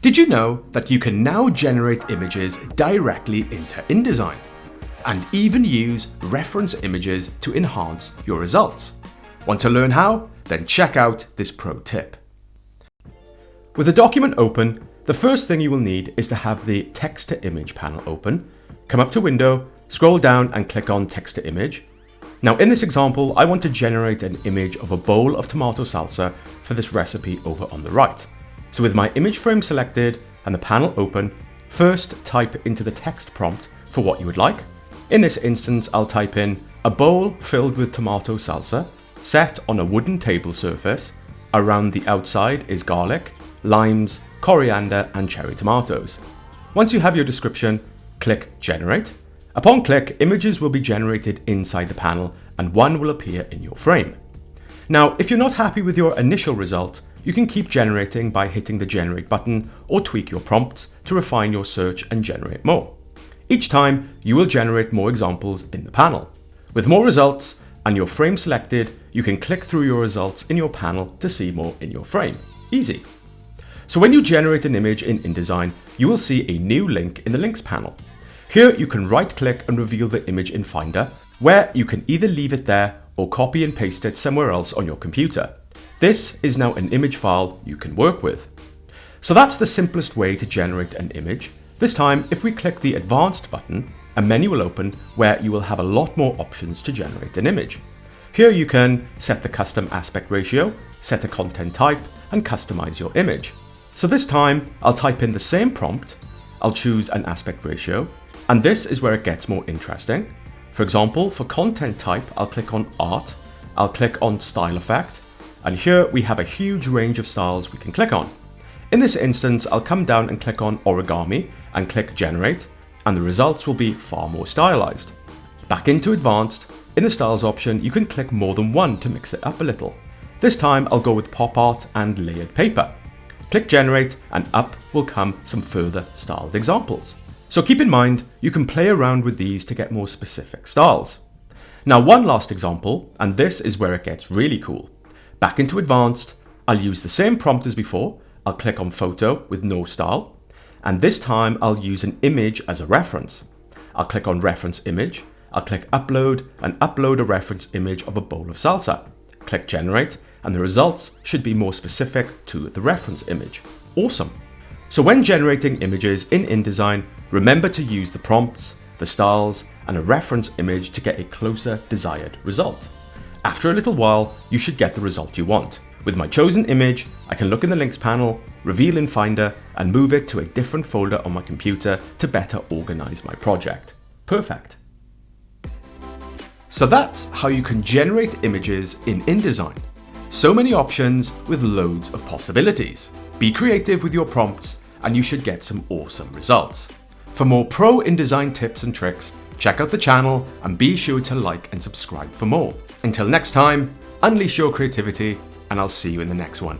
Did you know that you can now generate images directly into InDesign and even use reference images to enhance your results? Want to learn how? Then check out this pro tip. With the document open, the first thing you will need is to have the text to image panel open. Come up to Window, scroll down and click on text to image. Now in this example, I want to generate an image of a bowl of tomato salsa for this recipe over on the right. So with my image frame selected and the panel open, first type into the text prompt for what you would like. In this instance, I'll type in a bowl filled with tomato salsa, set on a wooden table surface. Around the outside is garlic, limes, coriander and cherry tomatoes. Once you have your description, click Generate. Upon click, images will be generated inside the panel and one will appear in your frame. Now, if you're not happy with your initial result, you can keep generating by hitting the Generate button or tweak your prompts to refine your search and generate more. Each time, you will generate more examples in the panel. With more results and your frame selected, you can click through your results in your panel to see more in your frame. Easy. So when you generate an image in InDesign, you will see a new link in the Links panel. Here you can right-click and reveal the image in Finder, where you can either leave it there or copy and paste it somewhere else on your computer. This is now an image file you can work with. So that's the simplest way to generate an image. This time, if we click the Advanced button, a menu will open where you will have a lot more options to generate an image. Here you can set the custom aspect ratio, set a content type, and customize your image. So this time, I'll type in the same prompt, I'll choose an aspect ratio, and this is where it gets more interesting. For example, for content type, I'll click on Art, I'll click on Style Effect, and here we have a huge range of styles we can click on. In this instance, I'll come down and click on Origami and click Generate, and the results will be far more stylized. Back into Advanced, in the Styles option, you can click more than one to mix it up a little. This time, I'll go with Pop Art and Layered Paper. Click Generate, and up will come some further styled examples. So keep in mind, you can play around with these to get more specific styles. Now one last example, and this is where it gets really cool. Back into Advanced, I'll use the same prompt as before. I'll click on Photo with no style, and this time I'll use an image as a reference. I'll click on Reference Image, I'll click Upload and upload a reference image of a bowl of salsa. Click Generate, and the results should be more specific to the reference image. Awesome! So when generating images in InDesign, remember to use the prompts, the styles, and a reference image to get a closer desired result. After a little while, you should get the result you want. With my chosen image, I can look in the Links panel, reveal in Finder, and move it to a different folder on my computer to better organize my project. Perfect. So that's how you can generate images in InDesign. So many options with loads of possibilities. Be creative with your prompts and you should get some awesome results. For more pro InDesign tips and tricks, check out the channel and be sure to like and subscribe for more. Until next time, unleash your creativity and I'll see you in the next one.